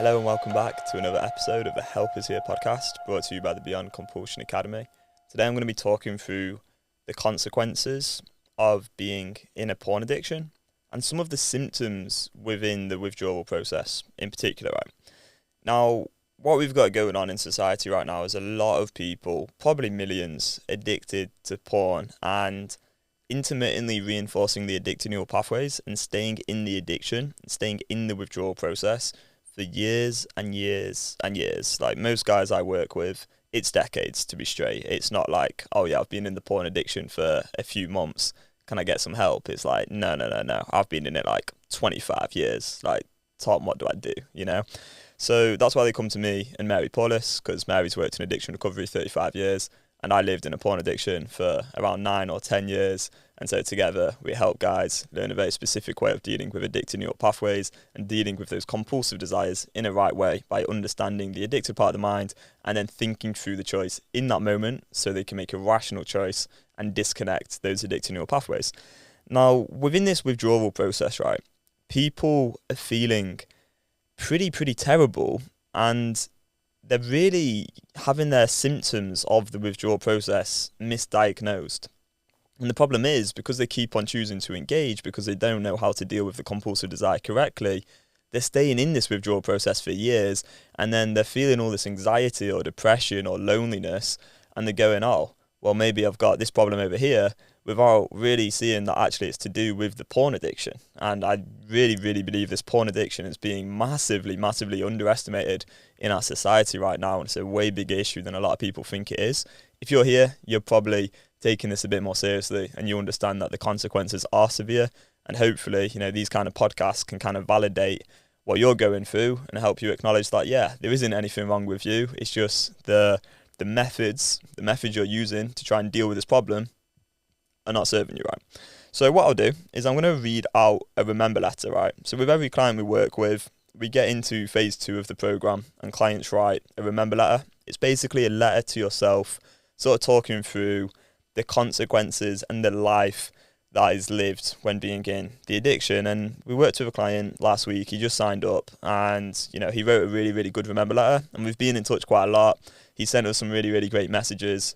Hello and welcome back to another episode of the Help Is Here podcast, brought to you by the Beyond Compulsion Academy. Today I'm going to be talking through the consequences of being in a porn addiction and some of the symptoms within the withdrawal process in particular. Right? Now, what we've got going on in society right now is a lot of people, probably millions, addicted to porn and intermittently reinforcing the addictive neural pathways and staying in the addiction, staying in the withdrawal process for years and years and years. Like most guys I work with, it's decades to be straight. It's not like, oh yeah, I've been in the porn addiction for a few months. Can I get some help? It's like, no. I've been in it like 25 years. Like, Tom, what do I do? You know? So that's why they come to me and Mary Paulus, because Mary's worked in addiction recovery 35 years. And I lived in a porn addiction for around 9 or 10 years. And so together we help guys learn a very specific way of dealing with addictive neural pathways and dealing with those compulsive desires in a right way by understanding the addictive part of the mind and then thinking through the choice in that moment so they can make a rational choice and disconnect those addictive neural pathways. Now, within this withdrawal process, right, people are feeling pretty terrible, and they're really having their symptoms of the withdrawal process misdiagnosed. And the problem is, because they keep on choosing to engage, because they don't know how to deal with the compulsive desire correctly, they're staying in this withdrawal process for years, and then they're feeling all this anxiety or depression or loneliness, and they're going, oh, well, maybe I've got this problem over here, without really seeing that actually it's to do with the porn addiction. And I really believe this porn addiction is being massively underestimated in our society right now, and it's a way bigger issue than a lot of people think it is. If you're here, you're probably taking this a bit more seriously and you understand that the consequences are severe, and hopefully, you know, these kind of podcasts can kind of validate what you're going through and help you acknowledge that, yeah, there isn't anything wrong with you. It's just the methods you're using to try and deal with this problem are not serving you right. So what I'll do is I'm going to read out a remember letter, right? So with every client we work with, we get into phase 2 of the program and clients write a remember letter. It's basically a letter to yourself, sort of talking through the consequences and the life that is lived when being in the addiction. And we worked with a client last week. He just signed up and, you know, he wrote a really good remember letter, and we've been in touch quite a lot. He sent us some really great messages.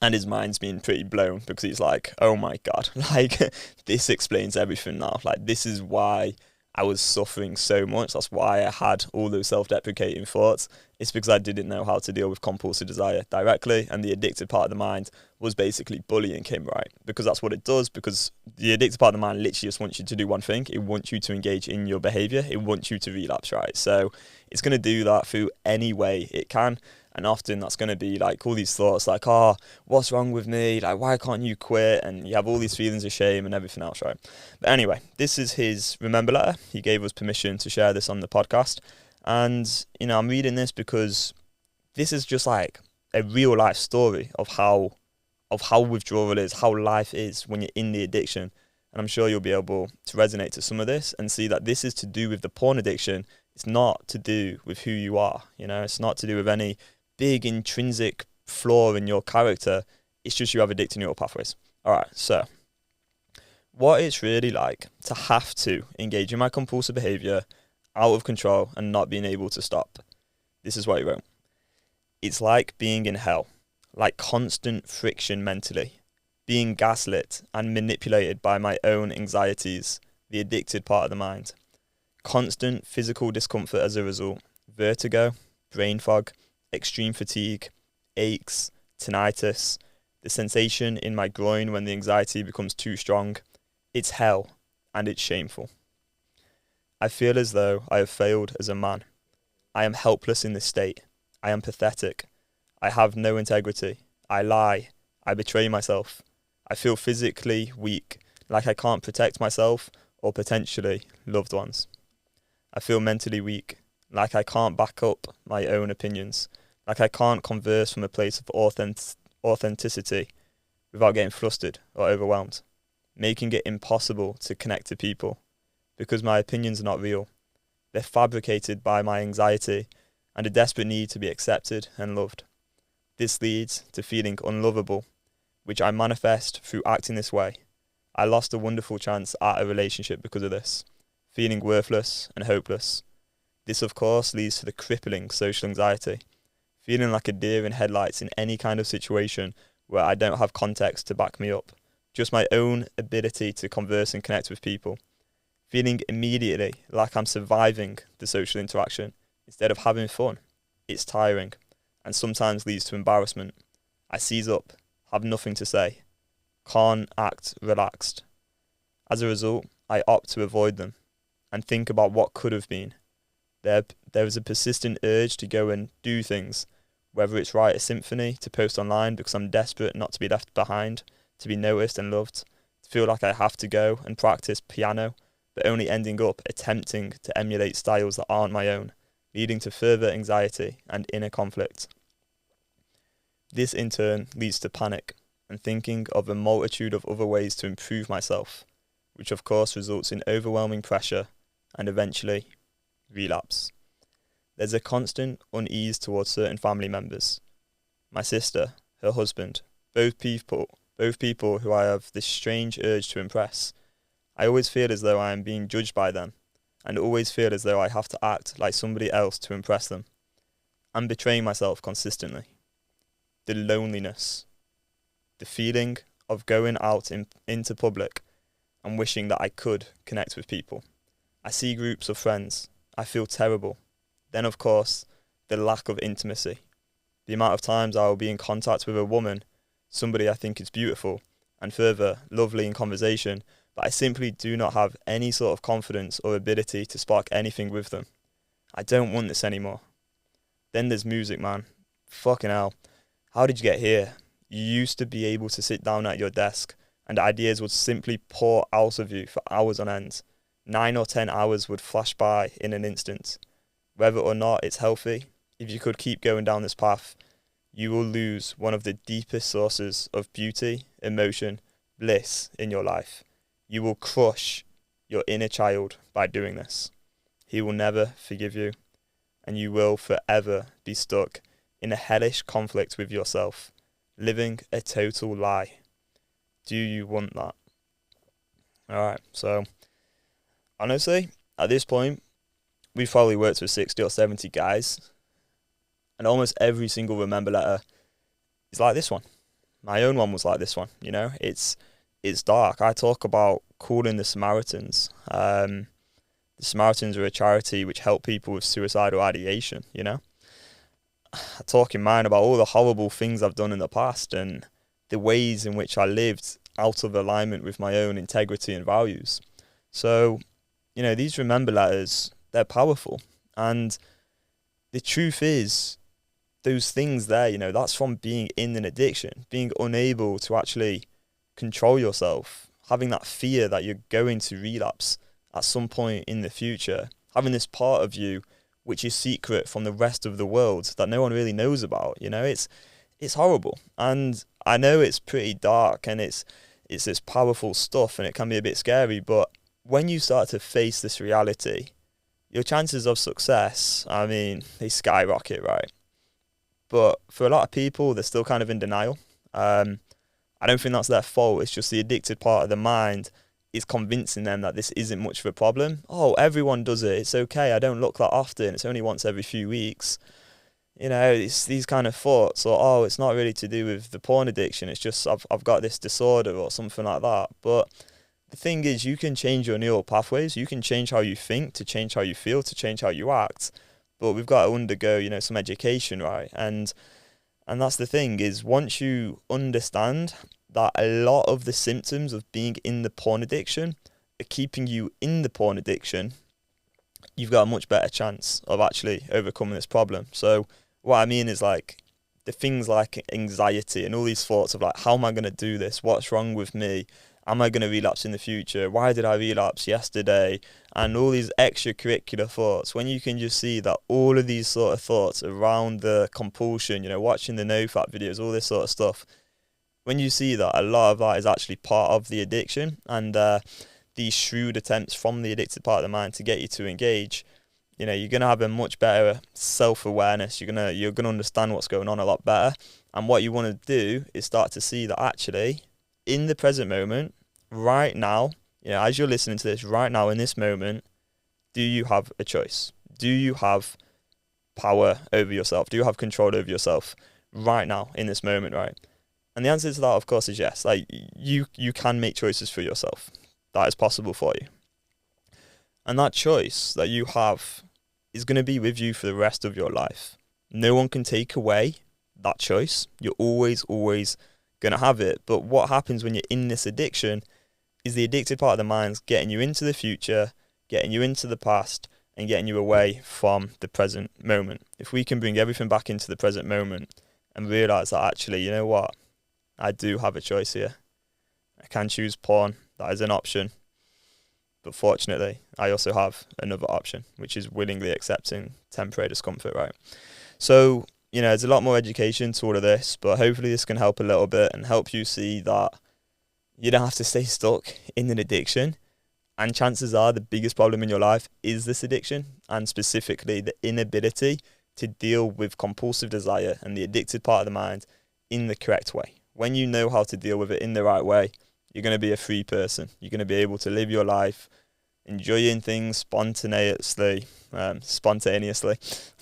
And his mind's been pretty blown because he's like, oh my God, like this explains everything now. Like, this is why I was suffering so much. That's why I had all those self-deprecating thoughts. It's because I didn't know how to deal with compulsive desire directly. And the addictive part of the mind was basically bullying him, right? Because that's what it does. Because the addictive part of the mind literally just wants you to do one thing. It wants you to engage in your behaviour. It wants you to relapse, right? So it's going to do that through any way it can. And often that's going to be like all these thoughts like, oh, what's wrong with me? Like, why can't you quit? And you have all these feelings of shame and everything else, right? But anyway, this is his remember letter. He gave us permission to share this on the podcast. And, you know, I'm reading this because this is just like a real life story of how withdrawal is, how life is when you're in the addiction. And I'm sure you'll be able to resonate to some of this and see that this is to do with the porn addiction. It's not to do with who you are. You know, it's not to do with any big intrinsic flaw in your character. It's just you have addictive neural pathways. All right, so what it's really like to have to engage in my compulsive behaviour out of control and not being able to stop. This is what he wrote. It's like being in hell, like constant friction mentally, being gaslit and manipulated by my own anxieties, the addicted part of the mind. Constant physical discomfort as a result, vertigo, brain fog, extreme fatigue, aches, tinnitus, the sensation in my groin when the anxiety becomes too strong. It's hell, and it's shameful. I feel as though I have failed as a man. I am helpless in this state. I am pathetic. I have no integrity. I lie. I betray myself. I feel physically weak, like I can't protect myself or potentially loved ones. I feel mentally weak, like I can't back up my own opinions, like I can't converse from a place of authenticity without getting flustered or overwhelmed, making it impossible to connect to people because my opinions are not real. They're fabricated by my anxiety and a desperate need to be accepted and loved. This leads to feeling unlovable, which I manifest through acting this way. I lost a wonderful chance at a relationship because of this, feeling worthless and hopeless. This, of course, leads to the crippling social anxiety, feeling like a deer in headlights in any kind of situation where I don't have context to back me up, just my own ability to converse and connect with people, feeling immediately like I'm surviving the social interaction instead of having fun. It's tiring and sometimes leads to embarrassment. I seize up, have nothing to say, can't act relaxed. As a result, I opt to avoid them and think about what could have been. There is a persistent urge to go and do things, whether it's write a symphony to post online because I'm desperate not to be left behind, to be noticed and loved, to feel like I have to go and practice piano, but only ending up attempting to emulate styles that aren't my own, leading to further anxiety and inner conflict. This in turn leads to panic and thinking of a multitude of other ways to improve myself, which of course results in overwhelming pressure and eventually relapse. There's a constant unease towards certain family members. My sister, her husband, both people who I have this strange urge to impress. I always feel as though I am being judged by them, and always feel as though I have to act like somebody else to impress them. I'm betraying myself consistently. The loneliness, the feeling of going out into public and wishing that I could connect with people. I see groups of friends. I feel terrible. Then, of course, the lack of intimacy. The amount of times I will be in contact with a woman, somebody I think is beautiful, and further, lovely in conversation, but I simply do not have any sort of confidence or ability to spark anything with them. I don't want this anymore. Then there's music, man. Fucking hell. How did you get here? You used to be able to sit down at your desk and ideas would simply pour out of you for hours on end. 9 or 10 hours would flash by in an instant. Whether or not it's healthy, if you could keep going down this path, you will lose one of the deepest sources of beauty, emotion, bliss in your life. You will crush your inner child by doing this. He will never forgive you, and you will forever be stuck in a hellish conflict with yourself, living a total lie. Do you want that? Alright, so honestly, at this point, we've probably worked with 60 or 70 guys, and almost every single remember letter is like this one. My own one was like this one, you know? It's dark. I talk about calling the Samaritans. The Samaritans are a charity which help people with suicidal ideation, you know? I talk in mine about all the horrible things I've done in the past and the ways in which I lived out of alignment with my own integrity and values. So, you know, these remember letters, they're powerful. And the truth is, those things there, you know, that's from being in an addiction, being unable to actually control yourself, having that fear that you're going to relapse at some point in the future, having this part of you which is secret from the rest of the world that no one really knows about. You know, it's horrible. And I know it's pretty dark and it's this powerful stuff and it can be a bit scary, but when you start to face this reality, your chances of success, I mean, they skyrocket, right? But for a lot of people, they're still kind of in denial. I don't think that's their fault. It's just the addicted part of the mind is convincing them that this isn't much of a problem. Oh, everyone does it. It's okay. I don't look that often. It's only once every few weeks. You know, it's these kind of thoughts. Or, oh, it's not really to do with the porn addiction. It's just I've got this disorder or something like that. But the thing is, you can change your neural pathways. You can change how you think, to change how you feel, to change how you act. But we've got to undergo, you know, some education, right? And that's the thing is, once you understand that a lot of the symptoms of being in the porn addiction are keeping you in the porn addiction, you've got a much better chance of actually overcoming this problem. So what I mean is, like, the things like anxiety and all these thoughts of like, how am I going to do this? What's wrong with me? Am I going to relapse in the future? Why did I relapse yesterday? And all these extracurricular thoughts, when you can just see that all of these sort of thoughts around the compulsion, you know, watching the NoFap videos, all this sort of stuff, when you see that a lot of that is actually part of the addiction and these shrewd attempts from the addicted part of the mind to get you to engage, you know, you're going to have a much better self-awareness. You're going to understand what's going on a lot better. And what you want to do is start to see that actually in the present moment, right now, you know, as you're listening to this right now in this moment, do you have a choice? do you have power over yourself? Do you have control over yourself right now in this moment, right? And the answer to that, of course, is yes. Like you can make choices for yourself. That is possible for you. And that choice that you have is going to be with you for the rest of your life. No one can take away that choice. You're always going to have it. But what happens when you're in this addiction is the addicted part of the mind's getting you into the future, getting you into the past, and getting you away from the present moment. If we can bring everything back into the present moment and realise that actually, you know what, I do have a choice here. I can choose porn. That is an option. But fortunately, I also have another option, which is willingly accepting temporary discomfort, right? So, there's a lot more education to all of this, but hopefully this can help a little bit and help you see that you don't have to stay stuck in an addiction. And chances are the biggest problem in your life is this addiction, and specifically the inability to deal with compulsive desire and the addicted part of the mind in the correct way. When you know how to deal with it in the right way, you're going to be a free person. You're going to be able to live your life enjoying things spontaneously. I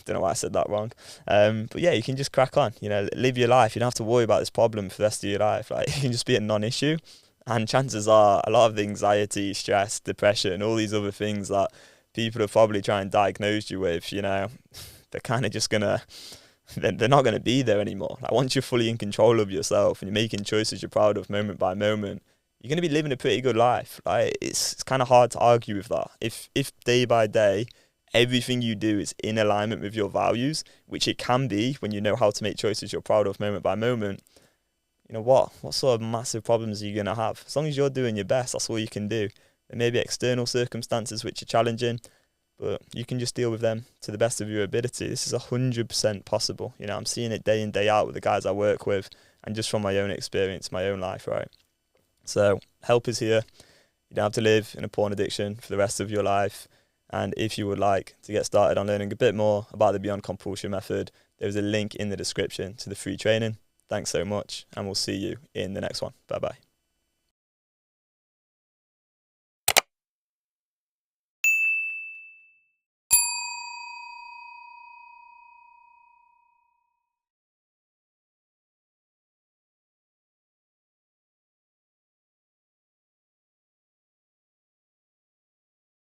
don't know why I said that wrong. But yeah, you can just crack on, live your life. You don't have to worry about this problem for the rest of your life. Like, it can just be a non-issue. And chances are a lot of the anxiety, stress, depression, all these other things that people are probably trying to diagnose you with, they're kind of just they're not going to be there anymore. Like, once you're fully in control of yourself and you're making choices you're proud of moment by moment, you're going to be living a pretty good life. Like, it's kind of hard to argue with that. If day by day, everything you do is in alignment with your values, which it can be when you know how to make choices you're proud of moment by moment, what sort of massive problems are you going to have? As long as you're doing your best, that's all you can do. There may be external circumstances which are challenging, but you can just deal with them to the best of your ability. This is 100% possible. I'm seeing it day in, day out with the guys I work with, and just from my own experience, my own life, right? So help is here. You don't have to live in a porn addiction for the rest of your life. And if you would like to get started on learning a bit more about the Beyond Compulsion method, there's a link in the description to the free training. Thanks so much, and we'll see you in the next one. Bye-bye.